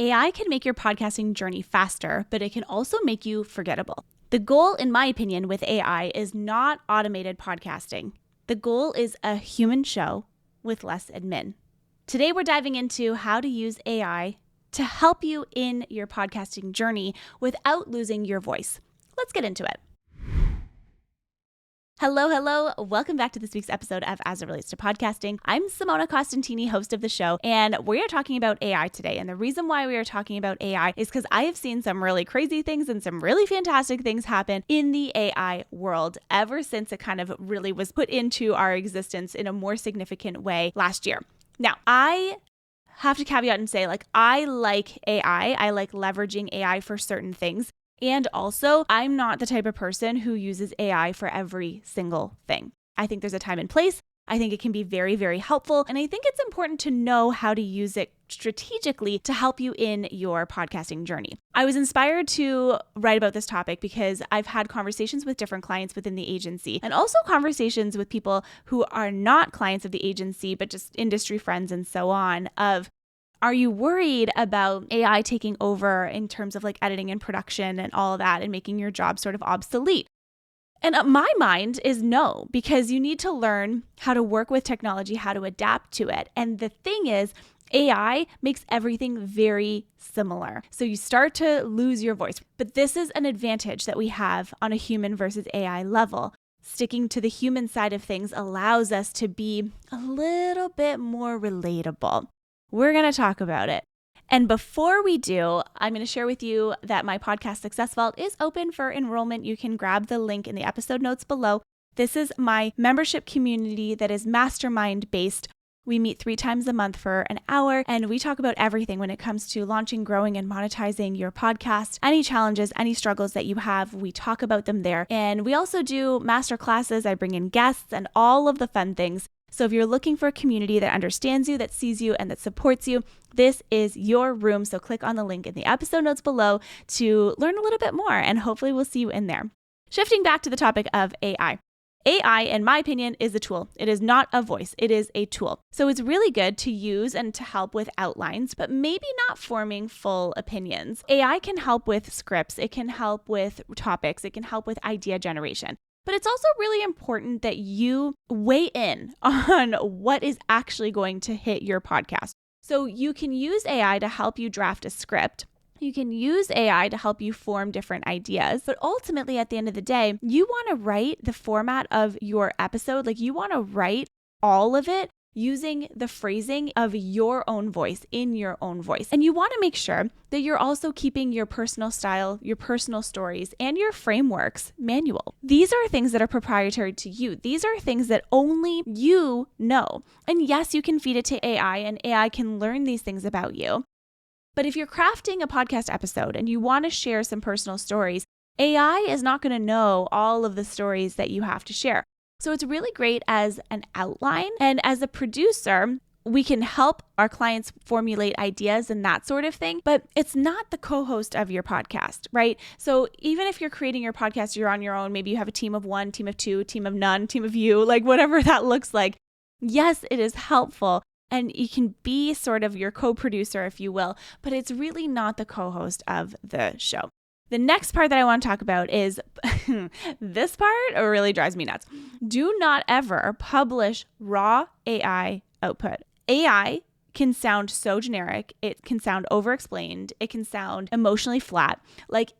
AI can make your podcasting journey faster, but it can also make you forgettable. The goal, in my opinion, with AI is not automated podcasting. The goal is a human show with less admin. Today, we're diving into how to use AI to help you in your podcasting journey without losing your voice. Let's get into it. Hello. Welcome back to this week's episode of As It Relates to Podcasting. I'm Simona Costantini, host of the show, and we are talking about AI today. And the reason why we are talking about AI is because I have seen some really crazy things and some really fantastic things happen in the AI world ever since it kind of really was put into our existence in a more significant way last year. Now, I have to caveat and say, I like AI. I like leveraging AI for certain things. And also, I'm not the type of person who uses AI for every single thing. I think there's a time and place. I think it can be very, very helpful. And I think it's important to know how to use it strategically to help you in your podcasting journey. I was inspired to write about this topic because I've had conversations with different clients within the agency and also conversations with people who are not clients of the agency, but just industry friends and so on of, are you worried about AI taking over in terms of editing and production and all of that and making your job sort of obsolete? And my mind is no, because you need to learn how to work with technology, how to adapt to it. And the thing is, AI makes everything very similar. So you start to lose your voice. But this is an advantage that we have on a human versus AI level. Sticking to the human side of things allows us to be a little bit more relatable. We're going to talk about it. And before we do, I'm going to share with you that my podcast Success Vault is open for enrollment. You can grab the link in the episode notes below. This is my membership community that is mastermind based. We meet 3 times a month for an hour, and we talk about everything when it comes to launching, growing, and monetizing your podcast. Any challenges, any struggles that you have, we talk about them there. And we also do master classes. I bring in guests and all of the fun things. So if you're looking for a community that understands you, that sees you, and that supports you, this is your room. So click on the link in the episode notes below to learn a little bit more, and hopefully we'll see you in there. Shifting back to the topic of AI. AI, in my opinion, is a tool. It is not a voice. It is a tool. So it's really good to use and to help with outlines, but maybe not forming full opinions. AI can help with scripts. It can help with topics. It can help with idea generation. But it's also really important that you weigh in on what is actually going to hit your podcast. So you can use AI to help you draft a script. You can use AI to help you form different ideas. But ultimately, at the end of the day, you want to write the format of your episode. You want to write all of it using the phrasing of your own voice, in your own voice. And you want to make sure that you're also keeping your personal style, your personal stories, and your frameworks manual. These are things that are proprietary to you. These are things that only you know. And yes, you can feed it to AI, and AI can learn these things about you. But if you're crafting a podcast episode and you want to share some personal stories, AI is not going to know all of the stories that you have to share. So it's really great as an outline. And as a producer, we can help our clients formulate ideas and that sort of thing, but it's not the co-host of your podcast, right? So even if you're creating your podcast, you're on your own, maybe you have a team of 1, team of 2, team of none, team of you, whatever that looks like. Yes, it is helpful. And you can be sort of your co-producer, if you will, but it's really not the co-host of the show. The next part that I want to talk about is this part really drives me nuts. Do not ever publish raw AI output. AI can sound so generic. It can sound over-explained. It can sound emotionally flat.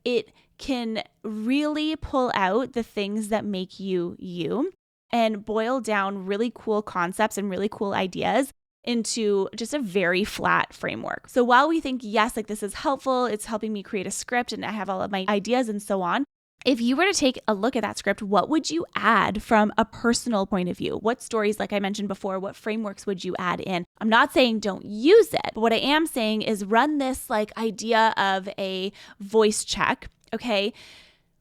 It can really pull out the things that make you you and boil down really cool concepts and really cool ideas into just a very flat framework. So while we think, yes, this is helpful, it's helping me create a script and I have all of my ideas and so on, if you were to take a look at that script, what would you add from a personal point of view? What stories, like I mentioned before, what frameworks would you add in? I'm not saying don't use it, but what I am saying is run this idea of a voice check, okay?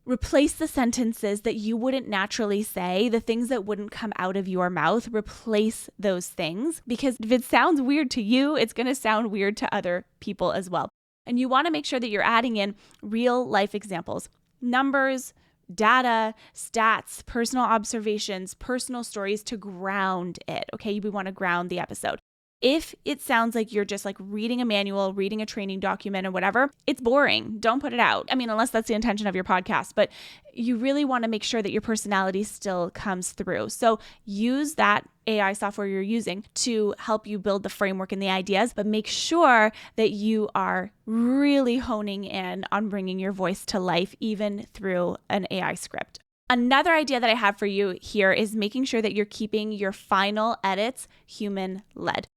Replace the sentences that you wouldn't naturally say, the things that wouldn't come out of your mouth, replace those things. Because if it sounds weird to you, it's going to sound weird to other people as well. And you want to make sure that you're adding in real life examples, numbers, data, stats, personal observations, personal stories to ground it. Okay, we want to ground the episode. If it sounds like you're just like reading a manual, reading a training document or whatever, it's boring. Don't put it out. I mean, unless that's the intention of your podcast, but you really want to make sure that your personality still comes through. So use that AI software you're using to help you build the framework and the ideas, but make sure that you are really honing in on bringing your voice to life, even through an AI script. Another idea that I have for you here is making sure that you're keeping your final edits human-led.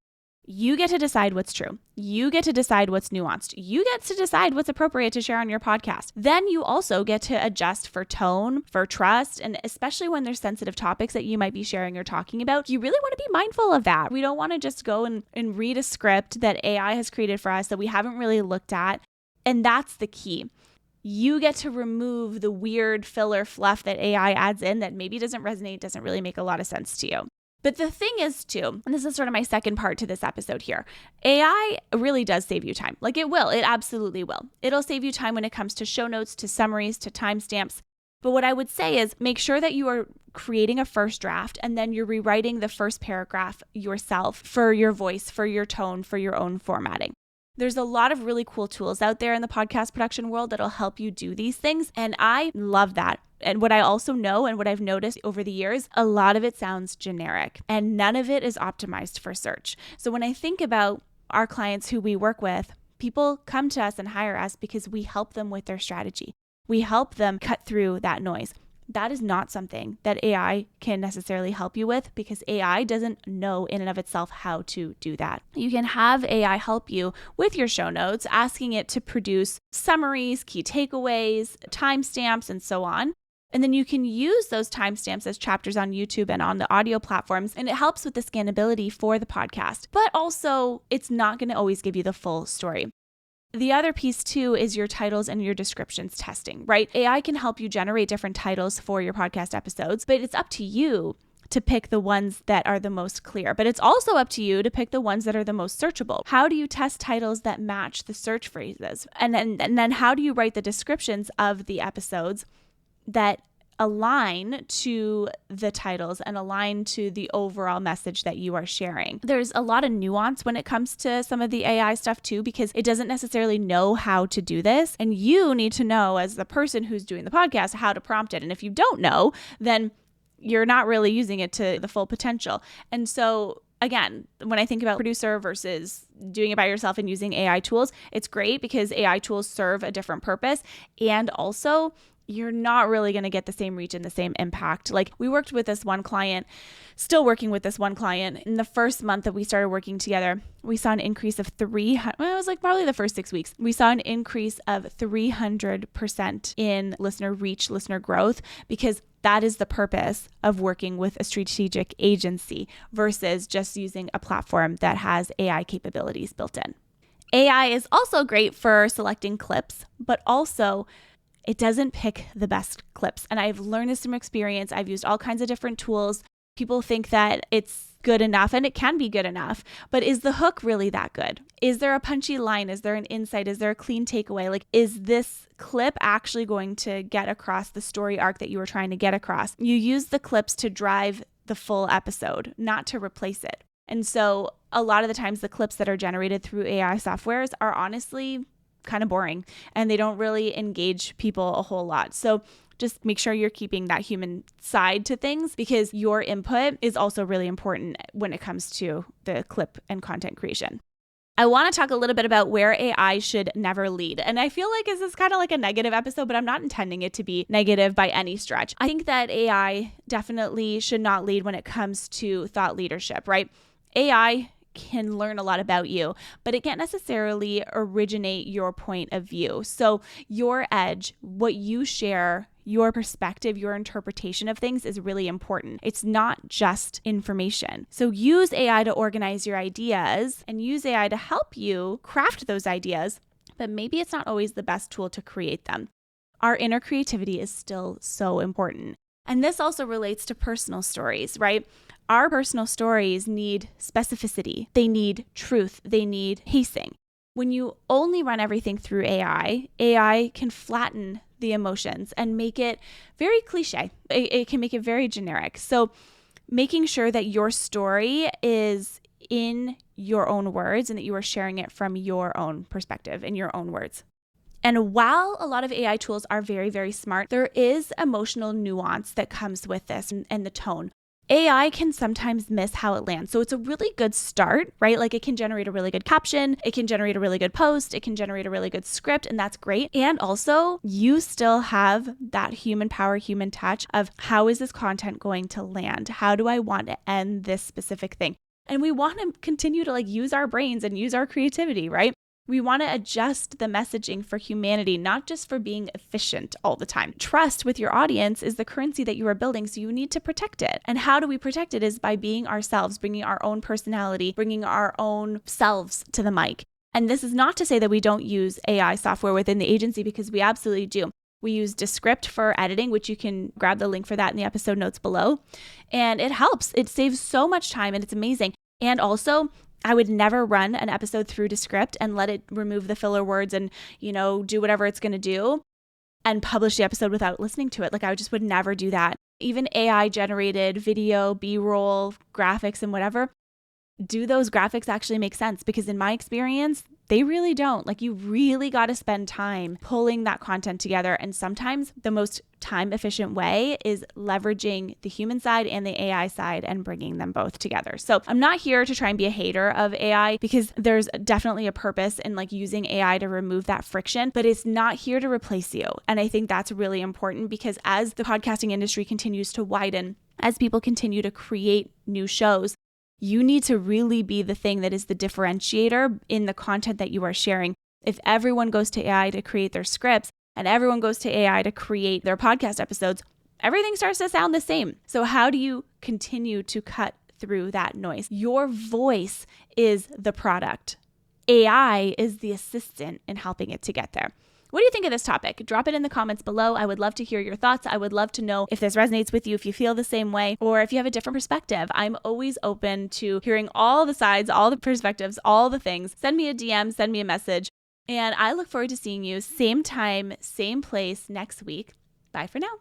You get to decide what's true. You get to decide what's nuanced. You get to decide what's appropriate to share on your podcast. Then you also get to adjust for tone, for trust, and especially when there's sensitive topics that you might be sharing or talking about, you really want to be mindful of that. We don't want to just go and read a script that AI has created for us that we haven't really looked at. And that's the key. You get to remove the weird filler fluff that AI adds in that maybe doesn't resonate, doesn't really make a lot of sense to you. But the thing is too, and this is sort of my second part to this episode here, AI really does save you time. Like it will, it absolutely will. It'll save you time when it comes to show notes, to summaries, to timestamps. But what I would say is make sure that you are creating a first draft and then you're rewriting the first paragraph yourself for your voice, for your tone, for your own formatting. There's a lot of really cool tools out there in the podcast production world that'll help you do these things. And I love that. And what I also know and what I've noticed over the years, a lot of it sounds generic and none of it is optimized for search. So when I think about our clients who we work with, people come to us and hire us because we help them with their strategy. We help them cut through that noise. That is not something that AI can necessarily help you with because AI doesn't know in and of itself how to do that. You can have AI help you with your show notes, asking it to produce summaries, key takeaways, timestamps, and so on. And then you can use those timestamps as chapters on YouTube and on the audio platforms, and it helps with the scalability for the podcast. But also, it's not going to always give you the full story. The other piece too is your titles and your descriptions testing, right? AI can help you generate different titles for your podcast episodes, but it's up to you to pick the ones that are the most clear. But it's also up to you to pick the ones that are the most searchable. How do you test titles that match the search phrases? And then how do you write the descriptions of the episodes that align to the titles and align to the overall message that you are sharing? There's a lot of nuance when it comes to some of the AI stuff too, because it doesn't necessarily know how to do this. And you need to know as the person who's doing the podcast how to prompt it. And if you don't know, then you're not really using it to the full potential. And so again, when I think about producer versus doing it by yourself and using AI tools, it's great because AI tools serve a different purpose. And also, you're not really going to get the same reach and the same impact. Like we worked with this one client, still working with this one client. In the first month that we started working together, we saw an increase of it was like probably the first 6 weeks. We saw an increase of 300% in listener reach, listener growth, because that is the purpose of working with a strategic agency versus just using a platform that has AI capabilities built in. AI is also great for selecting clips, but also it doesn't pick the best clips. And I've learned this from experience. I've used all kinds of different tools. People think that it's good enough, and it can be good enough, but is the hook really that good? Is there a punchy line? Is there an insight? Is there a clean takeaway? Like, is this clip actually going to get across the story arc that you were trying to get across? You use the clips to drive the full episode, not to replace it. And so a lot of the times the clips that are generated through AI softwares are honestly kind of boring and they don't really engage people a whole lot. So just make sure you're keeping that human side to things because your input is also really important when it comes to the clip and content creation. I want to talk a little bit about where AI should never lead. And I feel like this is kind of like a negative episode, but I'm not intending it to be negative by any stretch. I think that AI definitely should not lead when it comes to thought leadership, right? AI can learn a lot about you, but it can't necessarily originate your point of view. So your edge, what you share, your perspective, your interpretation of things is really important. It's not just information. So use AI to organize your ideas and use AI to help you craft those ideas, but maybe it's not always the best tool to create them. Our inner creativity is still so important. And this also relates to personal stories, right? Our personal stories need specificity. They need truth. They need pacing. When you only run everything through AI, AI can flatten the emotions and make it very cliche. It can make it very generic. So making sure that your story is in your own words and that you are sharing it from your own perspective in your own words. And while a lot of AI tools are very, very smart, there is emotional nuance that comes with this and the tone. AI can sometimes miss how it lands. So it's a really good start, right? Like it can generate a really good caption, it can generate a really good post, it can generate a really good script, and that's great. And also, you still have that human power, human touch of how is this content going to land? How do I want to end this specific thing? And we want to continue to use our brains and use our creativity, right? We want to adjust the messaging for humanity, not just for being efficient all the time. Trust with your audience is the currency that you are building, so you need to protect it. And how do we protect it is by being ourselves, bringing our own personality, bringing our own selves to the mic. And this is not to say that we don't use AI software within the agency, because we absolutely do. We use Descript for editing, which you can grab the link for that in the episode notes below. And it helps. It saves so much time and it's amazing. And also, I would never run an episode through Descript and let it remove the filler words and, do whatever it's going to do and publish the episode without listening to it. I just would never do that. Even AI generated video, B-roll, graphics and whatever, do those graphics actually make sense? Because in my experience, they really don't. You really got to spend time pulling that content together. And sometimes the most time efficient way is leveraging the human side and the AI side and bringing them both together. So I'm not here to try and be a hater of AI, because there's definitely a purpose in using AI to remove that friction, but it's not here to replace you. And I think that's really important, because as the podcasting industry continues to widen, as people continue to create new shows, you need to really be the thing that is the differentiator in the content that you are sharing. If everyone goes to AI to create their scripts and everyone goes to AI to create their podcast episodes, everything starts to sound the same. So how do you continue to cut through that noise? Your voice is the product. AI is the assistant in helping it to get there. What do you think of this topic? Drop it in the comments below. I would love to hear your thoughts. I would love to know if this resonates with you, if you feel the same way, or if you have a different perspective. I'm always open to hearing all the sides, all the perspectives, all the things. Send me a DM, send me a message, and I look forward to seeing you same time, same place next week. Bye for now.